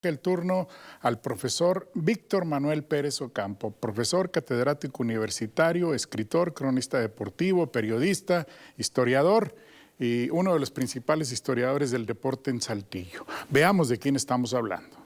El turno al profesor Víctor Manuel Pérez Ocampo, profesor catedrático universitario, escritor, cronista deportivo, periodista, historiador y uno de los principales historiadores del deporte en Saltillo. Veamos de quién estamos hablando.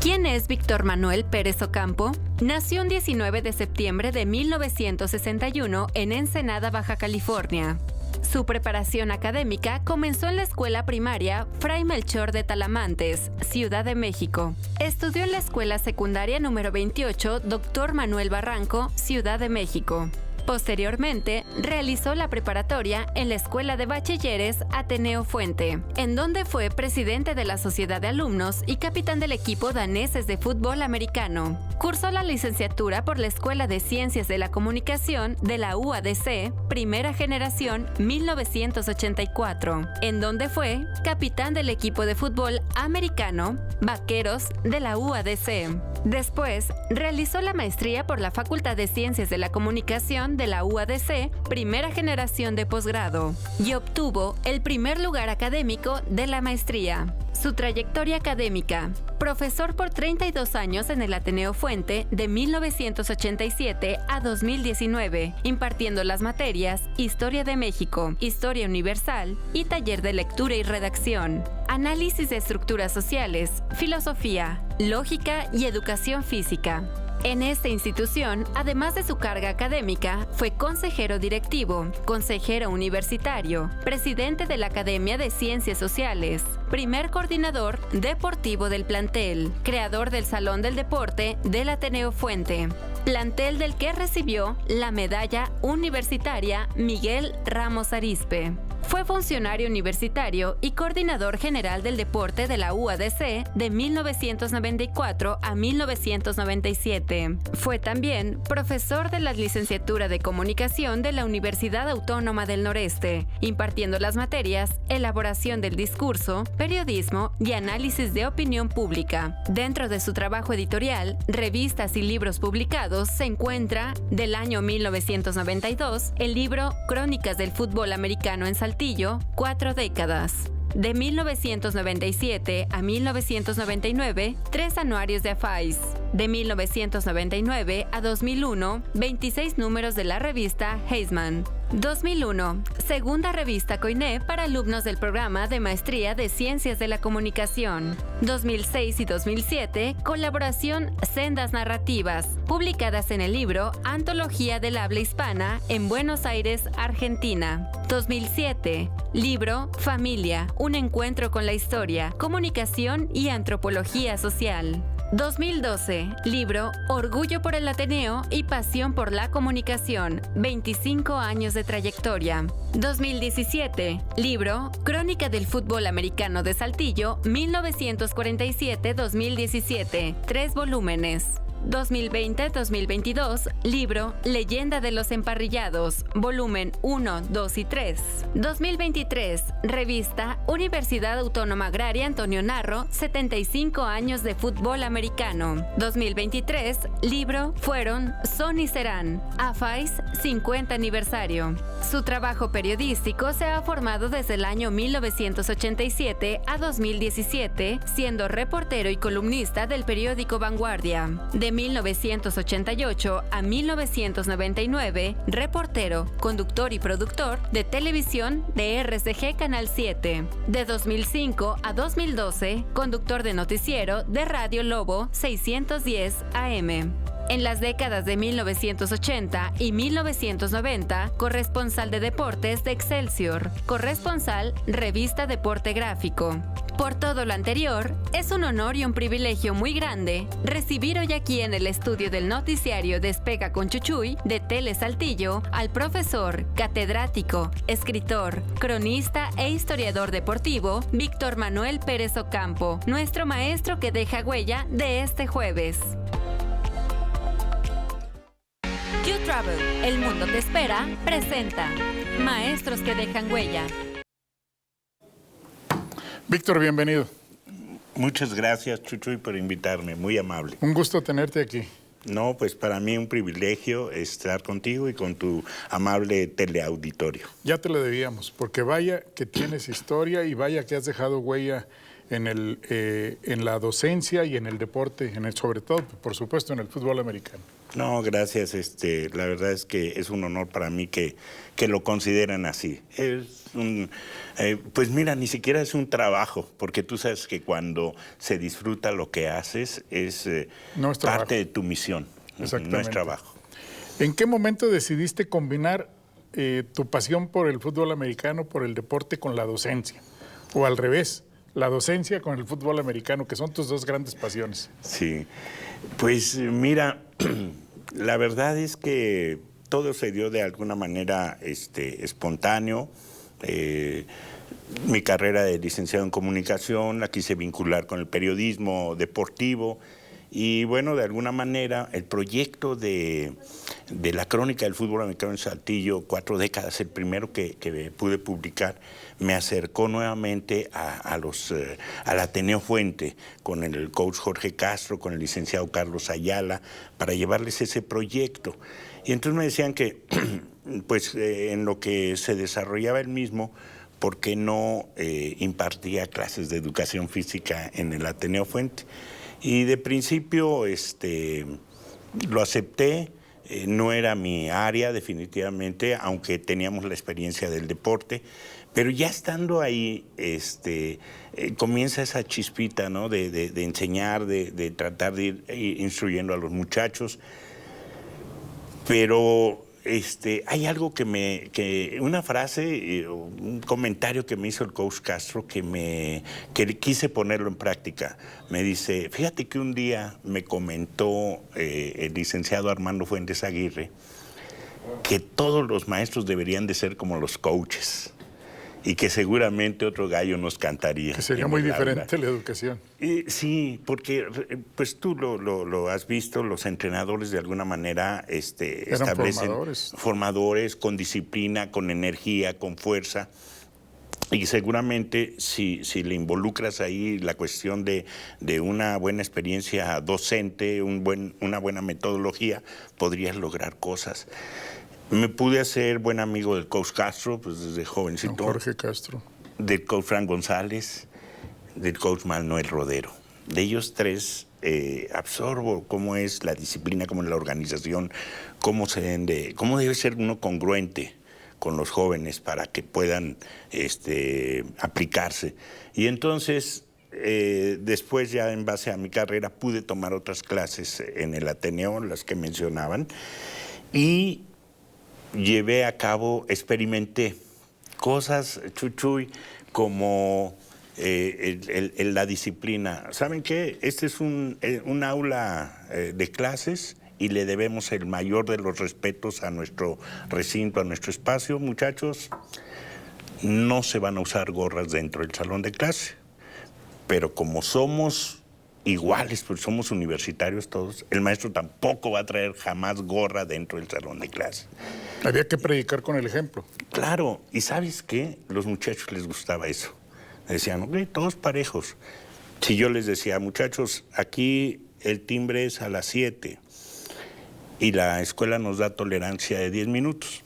¿Quién es Víctor Manuel Pérez Ocampo? Nació el 19 de septiembre de 1961 en Ensenada, Baja California. Su preparación académica comenzó en la escuela primaria Fray Melchor de Talamantes, Ciudad de México. Estudió en la escuela secundaria número 28, Dr. Manuel Barranco, Ciudad de México. Posteriormente, realizó la preparatoria en la Escuela de Bachilleres Ateneo Fuente, en donde fue presidente de la Sociedad de Alumnos y capitán del equipo daneses de fútbol americano. Cursó la licenciatura por la Escuela de Ciencias de la Comunicación de la UADC, primera generación 1984, en donde fue capitán del equipo de fútbol americano Vaqueros de la UADC. Después, realizó la maestría por la Facultad de Ciencias de la Comunicación de la UADC, primera generación de posgrado, y obtuvo el primer lugar académico de la maestría. Su trayectoria académica: profesor por 32 años en el Ateneo Fuente de 1987 a 2019, impartiendo las materias Historia de México, Historia Universal y Taller de Lectura y Redacción, Análisis de Estructuras Sociales, Filosofía, Lógica y Educación Física. En esta institución, además de su carga académica, fue consejero directivo, consejero universitario, presidente de la Academia de Ciencias Sociales, primer coordinador deportivo del plantel, creador del Salón del Deporte del Ateneo Fuente, plantel del que recibió la medalla universitaria Miguel Ramos Arizpe. Fue funcionario universitario y coordinador general del deporte de la UADC de 1994 a 1997. Fue también profesor de la licenciatura de Comunicación de la Universidad Autónoma del Noreste, impartiendo las materias Elaboración del Discurso, Periodismo y Análisis de Opinión Pública. Dentro de su trabajo editorial, revistas y libros publicados se encuentra, del año 1992, el libro Crónicas del Fútbol Americano en Saltillo, 4 décadas. De 1997 a 1999, 3 anuarios de AFAIS. De 1999 a 2001, 26 números de la revista Heisman. 2001, segunda revista Koiné para alumnos del programa de Maestría de Ciencias de la Comunicación. 2006 y 2007, colaboración Sendas Narrativas, publicadas en el libro Antología del Habla Hispana en Buenos Aires, Argentina. 2007, libro Familia, un encuentro con la historia, comunicación y antropología social. 2012, libro Orgullo por el Ateneo y Pasión por la Comunicación, 25 años de trayectoria. 2017, libro Crónica del Fútbol Americano de Saltillo, 1947-2017, 3 volúmenes. 2020-2022, libro Leyenda de los Emparrillados, volumen 1, 2 y 3. 2023, revista Universidad Autónoma Agraria Antonio Narro, 75 años de fútbol americano. 2023, libro Fueron, Son y Serán, AFAIS, 50 aniversario. Su trabajo periodístico se ha formado desde el año 1987 a 2017, siendo reportero y columnista del periódico Vanguardia. De 1988 a 1999, reportero, conductor y productor de televisión de RCG Canal 7. De 2005 a 2012, conductor de noticiero de Radio Lobo 610 AM. En las décadas de 1980 y 1990, corresponsal de deportes de Excelsior, corresponsal Revista Deporte Gráfico. Por todo lo anterior, es un honor y un privilegio muy grande recibir hoy aquí en el estudio del noticiario Despega con Chuchuy de Tele Saltillo al profesor, catedrático, escritor, cronista e historiador deportivo Víctor Manuel Pérez Ocampo, nuestro maestro que deja huella de este jueves. You Travel, El Mundo Te Espera, presenta Maestros que dejan huella. Víctor, bienvenido. Muchas gracias, Chuchuy, por invitarme. Muy amable. Un gusto tenerte aquí. No, pues para mí un privilegio estar contigo y con tu amable teleauditorio. Ya te lo debíamos, porque vaya que tienes historia y vaya que has dejado huella en la docencia y en el deporte, sobre todo, por supuesto, en el fútbol americano. No, gracias. La verdad es que es un honor para mí que lo consideran así. Pues mira, ni siquiera es un trabajo, porque tú sabes que cuando se disfruta lo que haces es parte de tu misión. Exactamente. No es trabajo. ¿En qué momento decidiste combinar tu pasión por el fútbol americano, por el deporte, con la docencia? O al revés, la docencia con el fútbol americano, que son tus dos grandes pasiones. Sí, pues mira, la verdad es que todo se dio de alguna manera espontáneo. Mi carrera de licenciado en comunicación la quise vincular con el periodismo deportivo y bueno, de alguna manera el proyecto de la crónica del fútbol americano en Saltillo, 4 décadas, el primero que pude publicar, me acercó nuevamente al Ateneo Fuente con el coach Jorge Castro, con el licenciado Carlos Ayala, para llevarles ese proyecto. Y entonces me decían que pues en lo que se desarrollaba el mismo, ¿por qué no impartía clases de educación física en el Ateneo Fuente? Y de principio lo acepté, no era mi área definitivamente, aunque teníamos la experiencia del deporte, pero ya estando ahí comienza esa chispita, ¿no? de enseñar, de tratar de ir instruyendo a los muchachos, pero hay algo una frase, un comentario que me hizo el coach Castro que quise ponerlo en práctica. Me dice, fíjate que un día me comentó el licenciado Armando Fuentes Aguirre que todos los maestros deberían de ser como los coaches y que seguramente otro gallo nos cantaría. Que sería muy diferente la educación. Sí, porque pues tú lo has visto, los entrenadores de alguna manera establecen formadores con disciplina, con energía, con fuerza. Y seguramente si le involucras ahí la cuestión de una buena experiencia docente, una buena metodología, podrías lograr cosas. Me pude hacer buen amigo del coach Castro, pues desde jovencito. Don Jorge Castro. Del coach Frank González, del coach Manuel Rodero. De ellos tres absorbo cómo es la disciplina, cómo es la organización, cómo debe ser uno congruente con los jóvenes para que puedan aplicarse. Y entonces, después ya en base a mi carrera pude tomar otras clases en el Ateneo, las que mencionaban, y llevé a cabo, experimenté cosas, Chuchuy, como la disciplina. ¿Saben qué? Este es un aula de clases y le debemos el mayor de los respetos a nuestro recinto, a nuestro espacio. Muchachos, no se van a usar gorras dentro del salón de clase, pero como somos iguales, pues somos universitarios todos, el maestro tampoco va a traer jamás gorra dentro del salón de clase. Había que predicar con el ejemplo. Claro, y ¿sabes qué? Los muchachos les gustaba eso. Decían, ok, todos parejos. Si yo les decía, muchachos, aquí el timbre es a las 7 y la escuela nos da tolerancia de 10 minutos,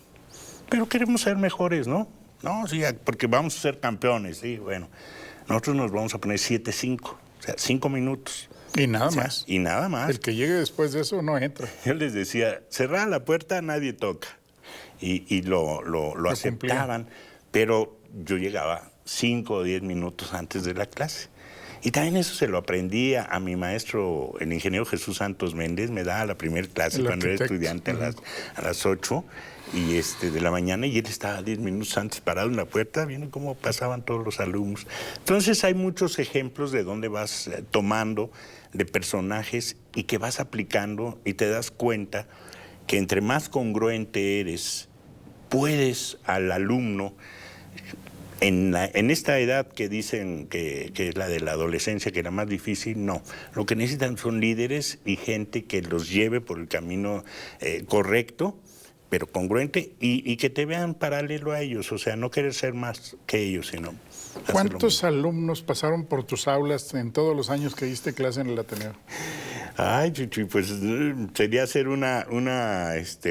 pero queremos ser mejores, ¿no? No, sí, porque vamos a ser campeones, sí, bueno. Nosotros nos vamos a poner 7-5, o sea, 5 minutos. Y nada más. Y nada más. El que llegue después de eso no entra. Yo les decía, cerrada la puerta, nadie toca. Y lo aceptaban, pero yo llegaba 5 o 10 minutos antes de la clase. Y también eso se lo aprendí a mi maestro, el ingeniero Jesús Santos Méndez, me daba la primera clase cuando era estudiante a las 8 de la mañana, y él estaba 10 minutos antes parado en la puerta, viendo cómo pasaban todos los alumnos. Entonces hay muchos ejemplos de dónde vas tomando de personajes y que vas aplicando y te das cuenta que entre más congruente eres, puedes al alumno, en esta edad que dicen que es la de la adolescencia, que era más difícil, no. Lo que necesitan son líderes y gente que los lleve por el camino correcto, pero congruente, y que te vean paralelo a ellos, o sea, no querer ser más que ellos, sino... ¿Cuántos alumnos pasaron por tus aulas en todos los años que diste clase en el Ateneo? Ay, Chuchuy, pues sería hacer una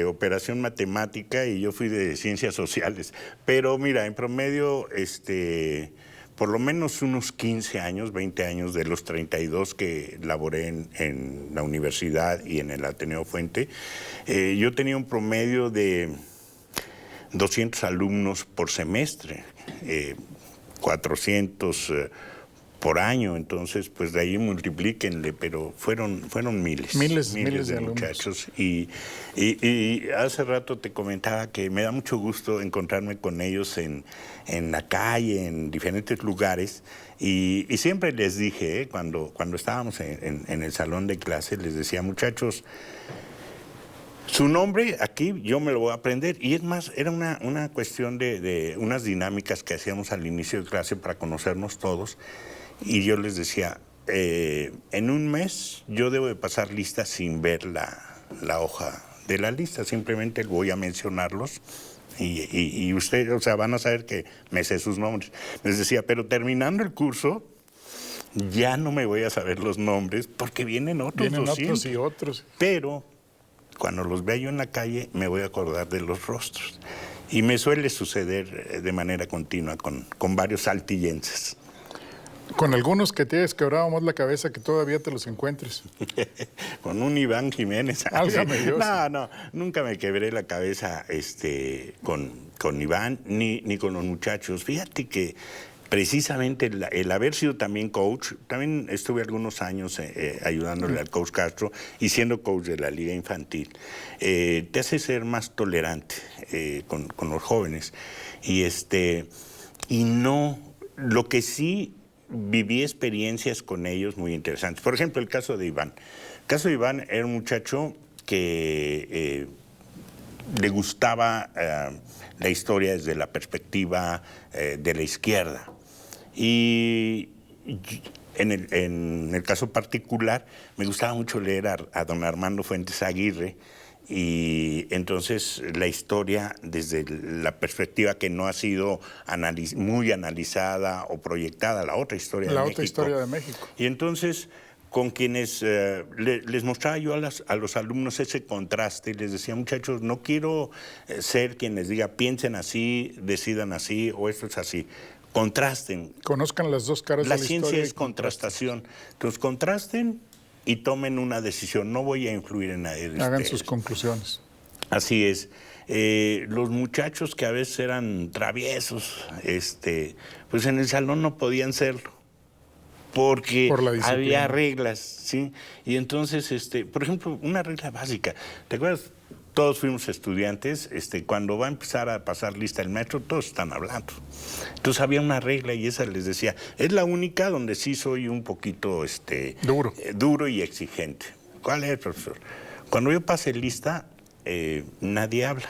operación matemática y yo fui de ciencias sociales. Pero mira, en promedio, por lo menos unos 15 años, 20 años de los 32 que laboré en la universidad y en el Ateneo Fuente, yo tenía un promedio de 200 alumnos por semestre, 400 por año, entonces pues de ahí multiplíquenle, pero fueron miles de muchachos. Y hace rato te comentaba que me da mucho gusto encontrarme con ellos en la calle, en diferentes lugares, y siempre les dije, cuando estábamos en el salón de clase, les decía, muchachos, su nombre aquí yo me lo voy a aprender, y es más, era una cuestión de unas dinámicas que hacíamos al inicio de clase para conocernos todos. Y yo les decía, en un mes yo debo de pasar lista sin ver la hoja de la lista, simplemente voy a mencionarlos y ustedes, o sea, van a saber que me sé sus nombres. Les decía, pero terminando el curso, ya no me voy a saber los nombres porque vienen otros 200. Otros y otros. Pero cuando los vea yo en la calle, me voy a acordar de los rostros. Y me suele suceder de manera continua con varios saltillenses. Con algunos que te quebrábamos la cabeza que todavía te los encuentres. Con un Iván Jiménez. Álgame Dios. No, nunca me quebré la cabeza con Iván ni con los muchachos. Fíjate que precisamente el haber sido también coach, también estuve algunos años ayudándole al coach Castro y siendo coach de la Liga Infantil, te hace ser más tolerante con los jóvenes. Y no, lo que sí viví experiencias con ellos muy interesantes. Por ejemplo, el caso de Iván. El caso de Iván era un muchacho que le gustaba la historia desde la perspectiva de la izquierda. Y en el caso particular, me gustaba mucho leer a don Armando Fuentes Aguirre, y entonces la historia desde la perspectiva que no ha sido muy analizada o proyectada, la otra historia de México. Y entonces con quienes les mostraba yo a los alumnos ese contraste, les decía, muchachos, no quiero ser quien les diga piensen así, decidan así o esto es así. Contrasten. Conozcan las dos caras de la historia. La ciencia es contrastación. Entonces contrasten y tomen una decisión. No voy a influir en nadie de ustedes. Hagan sus conclusiones. Así es. Los muchachos que a veces eran traviesos, pues en el salón no podían serlo, porque había reglas, ¿sí? Y entonces, por ejemplo, una regla básica. ¿Te acuerdas? Todos fuimos estudiantes, cuando va a empezar a pasar lista el maestro, todos están hablando. Entonces había una regla y esa les decía, es la única donde sí soy un poquito duro y exigente. ¿Cuál es, profesor? Cuando yo pase lista, nadie habla,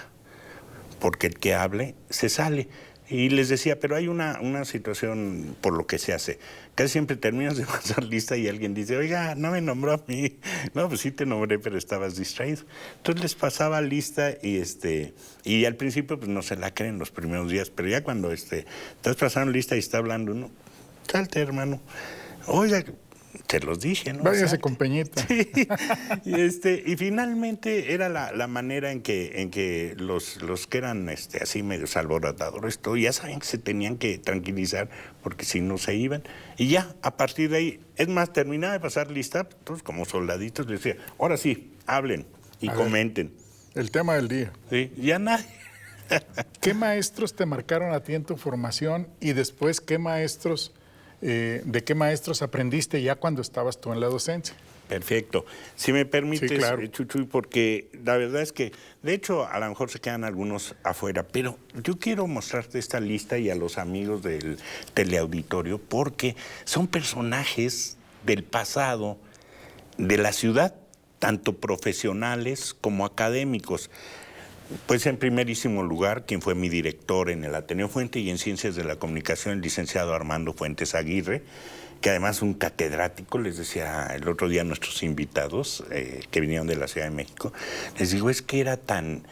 porque el que hable se sale. Y les decía, pero hay una situación por lo que se hace. Casi siempre terminas de pasar lista y alguien dice, oiga, no me nombró a mí. No, pues sí te nombré, pero estabas distraído. Entonces les pasaba lista y al principio pues no se la creen los primeros días, pero ya cuando estás pasando lista y está hablando uno, salte, hermano. Oiga, te los dije, ¿no? Váyase con Peñita. Sí. Y finalmente era la manera en que los que eran así medio alborotadores, ya saben que se tenían que tranquilizar porque si no se iban. Y ya, a partir de ahí, es más, terminaba de pasar lista, todos como soldaditos les decía, ahora sí, hablen y comenten. El tema del día. Sí, ya nadie. ¿Qué maestros te marcaron a ti en tu formación y después qué maestros... ¿de qué maestros aprendiste ya cuando estabas tú en la docencia? Perfecto. Si me permites, sí, claro. Chuchuy, porque la verdad es que, de hecho, a lo mejor se quedan algunos afuera, pero yo quiero mostrarte esta lista y a los amigos del teleauditorio, porque son personajes del pasado de la ciudad, tanto profesionales como académicos. Pues en primerísimo lugar, quien fue mi director en el Ateneo Fuente y en Ciencias de la Comunicación, el licenciado Armando Fuentes Aguirre, que además un catedrático, les decía el otro día a nuestros invitados que vinieron de la Ciudad de México, les digo, es que era tan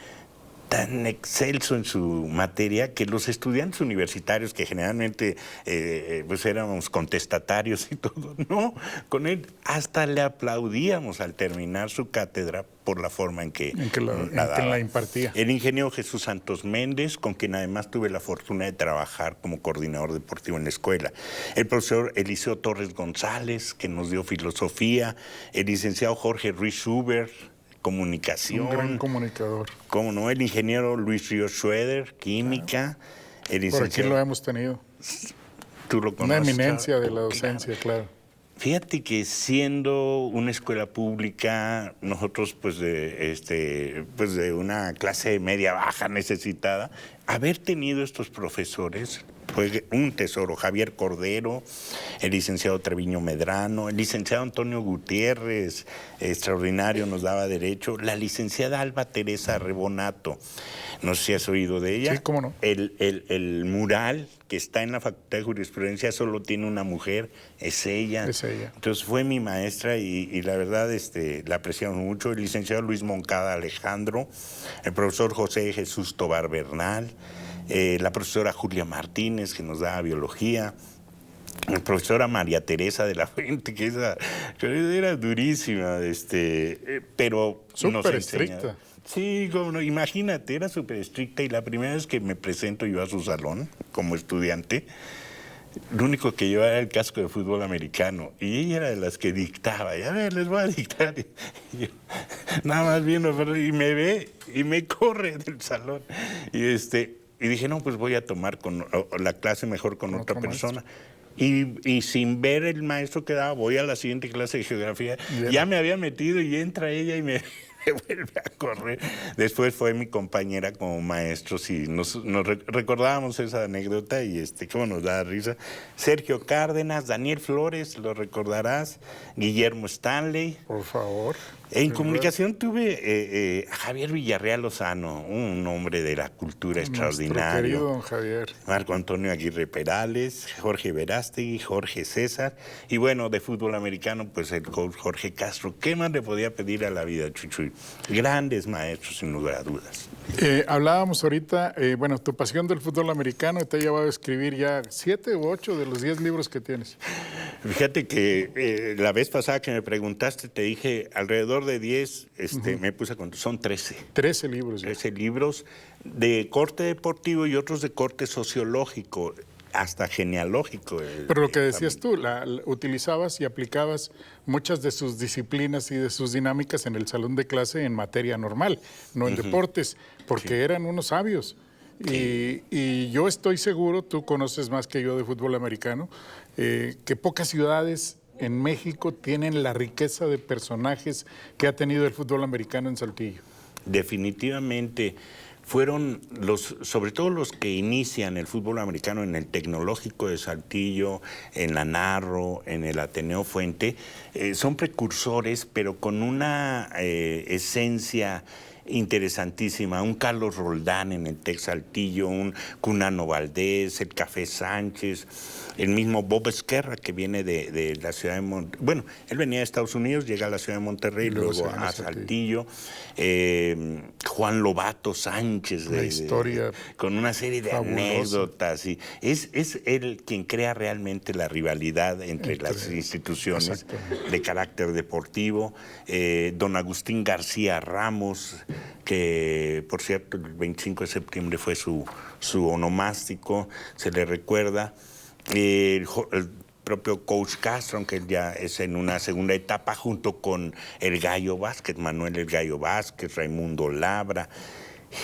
tan excelso en su materia que los estudiantes universitarios, que generalmente pues éramos contestatarios y todo, no, con él hasta le aplaudíamos al terminar su cátedra por la forma en que la impartía. El ingeniero Jesús Santos Méndez, con quien además tuve la fortuna de trabajar como coordinador deportivo en la escuela. El profesor Eliseo Torres González, que nos dio filosofía. El licenciado Jorge Ruiz Schubert, comunicación. Un gran comunicador. ¿Cómo no? El ingeniero Luis Ríos Schroeder, química. El licenciado... Por aquí lo hemos tenido. Tú lo conoces. Una eminencia de la docencia, claro. Fíjate que siendo una escuela pública, nosotros pues de una clase media baja necesitada, haber tenido estos profesores fue un tesoro. Javier Cordero, el licenciado Treviño Medrano, el licenciado Antonio Gutiérrez, extraordinario, nos daba derecho, la licenciada Alba Teresa Rebonato, no sé si has oído de ella. Sí, cómo no. El mural que está en la Facultad de Jurisprudencia solo tiene una mujer, es ella. Es ella. Entonces fue mi maestra y la verdad la apreciamos mucho. El licenciado Luis Moncada Alejandro, el profesor José Jesús Tobar Bernal, la profesora Julia Martínez, que nos daba biología, la profesora María Teresa de la Fuente, que era durísima, pero súper estricta. Sí, como no, imagínate, era súper estricta y la primera vez que me presento yo a su salón como estudiante, lo único que llevaba era el casco de fútbol americano y ella era de las que dictaba, y a ver, les voy a dictar. Y yo, nada más viendo, y me ve y me corre del salón. Y dije, no, pues voy a tomar la clase mejor con otra persona. Y sin ver el maestro que daba, voy a la siguiente clase de geografía. Bien. Ya me había metido y entra ella y me vuelve a correr. Después fue mi compañera como maestros y nos recordábamos esa anécdota y cómo nos da risa. Sergio Cárdenas, Daniel Flores, lo recordarás, Guillermo Stanley. Por favor. En comunicación tuve a Javier Villarreal Lozano, un hombre de la cultura extraordinario. Querido don Javier. Marco Antonio Aguirre Perales, Jorge Verástegui, Jorge César. Y bueno, de fútbol americano, pues el coach Jorge Castro. ¿Qué más le podía pedir a la vida, Chuchuy? Grandes maestros, sin lugar a dudas. Hablábamos ahorita, bueno, tu pasión del fútbol americano te ha llevado a escribir ya 7 u 8 de los 10 libros que tienes. Fíjate que la vez pasada que me preguntaste, te dije alrededor de 10, me puse a contar, son 13. 13 libros. Ya. 13 libros de corte deportivo y otros de corte sociológico, hasta genealógico. Pero lo que decías tú, utilizabas y aplicabas muchas de sus disciplinas y de sus dinámicas en el salón de clase en materia normal, no en deportes, porque eran unos sabios. Y yo estoy seguro, tú conoces más que yo de fútbol americano, que pocas ciudades en México tienen la riqueza de personajes que ha tenido el fútbol americano en Saltillo. Definitivamente. Fueron sobre todo los que inician el fútbol americano en el Tecnológico de Saltillo, en la Narro, en el Ateneo Fuente, son precursores, pero con una esencia interesantísima. Un Carlos Roldán en el Tec Saltillo, un Cunano Valdés, el Café Sánchez, el mismo Bob Esquerra, que viene de la ciudad de Monterrey. Bueno, él venía de Estados Unidos, llega a la ciudad de Monterrey, luego a Saltillo. Juan Lobato Sánchez, la historia con una serie de anécdotas. Y es él quien crea realmente la rivalidad entre las instituciones de carácter deportivo. Don Agustín García Ramos, que por cierto el 25 de septiembre fue su onomástico, se le recuerda. El propio coach Castro, aunque él ya es en una segunda etapa, junto con el Gallo Vázquez, Manuel el Gallo Vázquez, Raimundo Labra,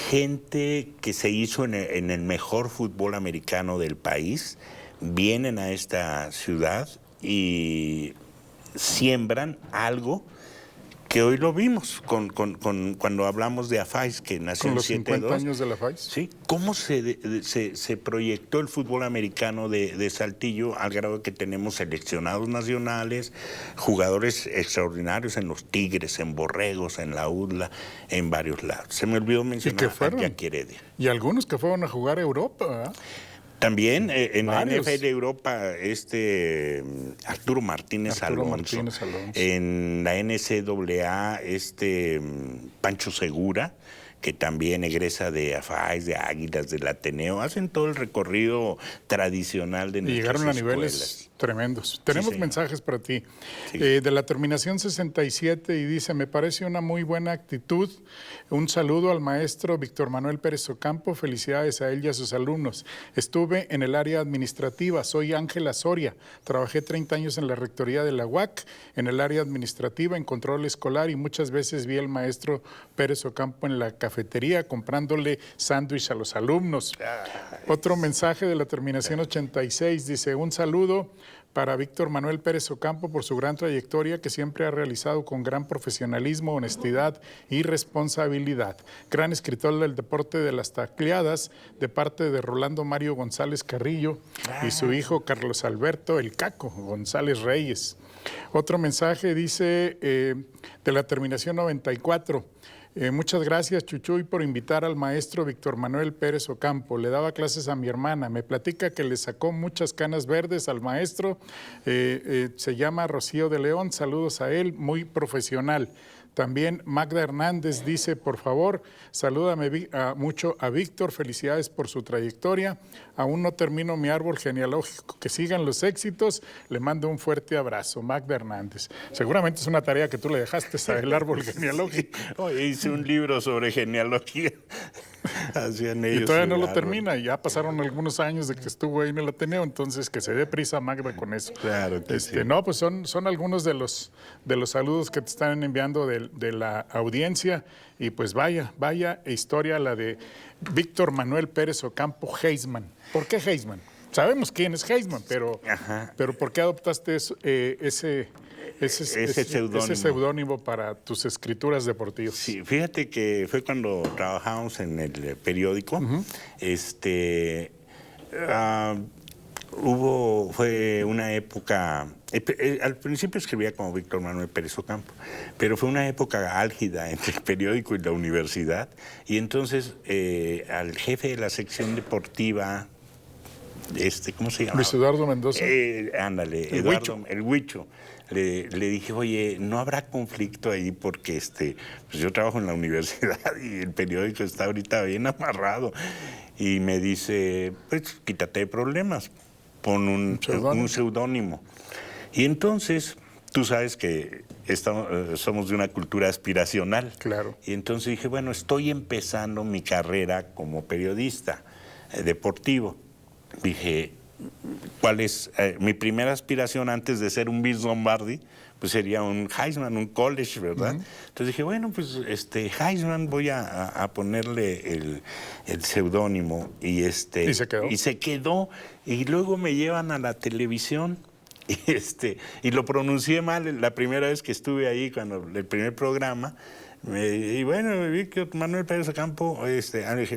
gente que se hizo en el mejor fútbol americano del país, vienen a esta ciudad y siembran algo que hoy lo vimos cuando hablamos de AFAIS, que nació en 72. ¿Con los 50 años de la AFAIS? Sí. ¿Cómo se proyectó el fútbol americano de Saltillo al grado de que tenemos seleccionados nacionales, jugadores extraordinarios en los Tigres, en Borregos, en la UDLA, en varios lados? Se me olvidó mencionar a Jackie Heredia. Y algunos que fueron a jugar a Europa, ¿verdad? También en varios. La NFL Europa, Arturo Martínez Alonso. En la NCAA, Pancho Segura, que también egresa de AFAIS, de Águilas, del Ateneo, hacen todo el recorrido tradicional de nuestras llegaron a escuelas. niveles tremendos. Tenemos mensajes para ti. Sí. De la terminación 67 y dice, me parece una muy buena actitud. Un saludo al maestro Víctor Manuel Pérez Ocampo. Felicidades a él y a sus alumnos. Estuve en el área administrativa. Soy Ángela Soria. Trabajé 30 años en la rectoría de la UAC, en el área administrativa, en control escolar y muchas veces vi al maestro Pérez Ocampo en la cafetería comprándole sándwich a los alumnos. Otro mensaje de la terminación 86 dice, un saludo para Víctor Manuel Pérez Ocampo por su gran trayectoria que siempre ha realizado con gran profesionalismo, honestidad y responsabilidad. Gran escritor del deporte de las tacleadas de parte de Rolando Mario González Carrillo y su hijo Carlos Alberto El Caco González Reyes. Otro mensaje dice de la terminación 94. Muchas gracias, Chuchuy, por invitar al maestro Víctor Manuel Pérez Ocampo. Le daba clases a mi hermana. Me platica que le sacó muchas canas verdes al maestro. Se llama Rocío de León. Saludos a él, muy profesional. También Magda Hernández dice, por favor, salúdame mucho a Víctor, felicidades por su trayectoria. Aún no termino mi árbol genealógico, que sigan los éxitos. Le mando un fuerte abrazo, Magda Hernández. Seguramente es una tarea que tú le dejaste al árbol genealógico. Oye, hice un libro sobre genealogía. Hacían ellos y todavía no lo termina, y ya pasaron algunos años de que estuvo ahí en el Ateneo, entonces que se dé prisa Magda con eso. Claro que sí. No, pues son algunos de los saludos que te están enviando de la audiencia, y pues vaya historia la de Víctor Manuel Pérez Ocampo Heisman. ¿Por qué Heisman? Sabemos quién es Heisman, pero ¿por qué adoptaste ese seudónimo para tus escrituras deportivas? Sí, fíjate que fue cuando trabajábamos en el periódico. Fue una época, al principio escribía como Víctor Manuel Pérez Ocampo, pero fue una época álgida entre el periódico y la universidad, y entonces al jefe de la sección deportiva, ¿cómo se llama? Luis Eduardo Mendoza. Ándale, Eduardo, el Huicho. Le dije, oye, ¿no habrá conflicto ahí? Porque pues yo trabajo en la universidad y el periódico está ahorita bien amarrado. Y me dice, pues quítate de problemas, pon un seudónimo. Y entonces, tú sabes que somos de una cultura aspiracional. Claro. Y entonces dije, bueno, estoy empezando mi carrera como periodista deportivo. Dije, ¿cuál es mi primera aspiración antes de ser un Vince Lombardi? Pues sería un Heisman, un college, ¿verdad? Entonces dije, bueno, pues Heisman voy a ponerle el seudónimo. Y se quedó. Y se quedó. Y luego me llevan a la televisión. Y lo pronuncié mal la primera vez que estuve ahí, cuando el primer programa. Y bueno, Víctor Manuel Pérez Ocampo,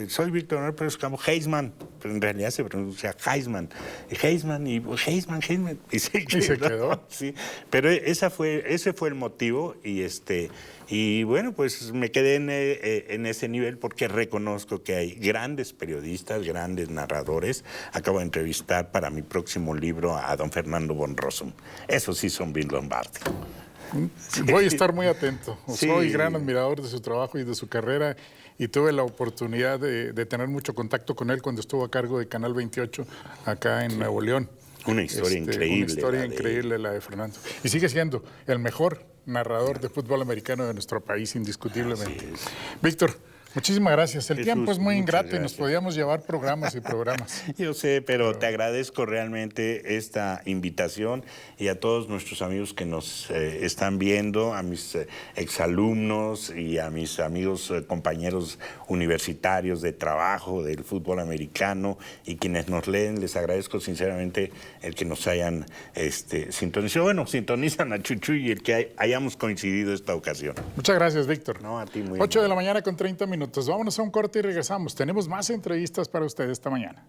soy Víctor Manuel Pérez Ocampo, Heisman, pero en realidad se pronuncia Heisman. Heisman, y se quedó. Sí, pero ese fue el motivo, y bueno, pues me quedé en ese nivel porque reconozco que hay grandes periodistas, grandes narradores. Acabo de entrevistar para mi próximo libro a don Fernando von Rossum. Esos sí son Vince Lombardi. Voy a estar muy atento. Sí. Soy gran admirador de su trabajo y de su carrera, y tuve la oportunidad de tener mucho contacto con él cuando estuvo a cargo de Canal 28 acá en Nuevo León. Una historia increíble. Una historia increíble la de Fernando. Y sigue siendo el mejor narrador de fútbol americano de nuestro país, indiscutiblemente. Víctor, muchísimas gracias. El tiempo es muy ingrato y nos podíamos llevar programas y programas. Yo sé, pero te agradezco realmente esta invitación, y a todos nuestros amigos que nos están viendo, a mis exalumnos y a mis amigos compañeros universitarios de trabajo del fútbol americano, y quienes nos leen, les agradezco sinceramente el que nos hayan sintonizado. Bueno, sintonizan a Chuchuy y el que hayamos coincidido esta ocasión. Muchas gracias, Víctor. No, a ti muy 8 de la mañana con 30 minutos. Vámonos a un corte y regresamos. Tenemos más entrevistas para ustedes esta mañana.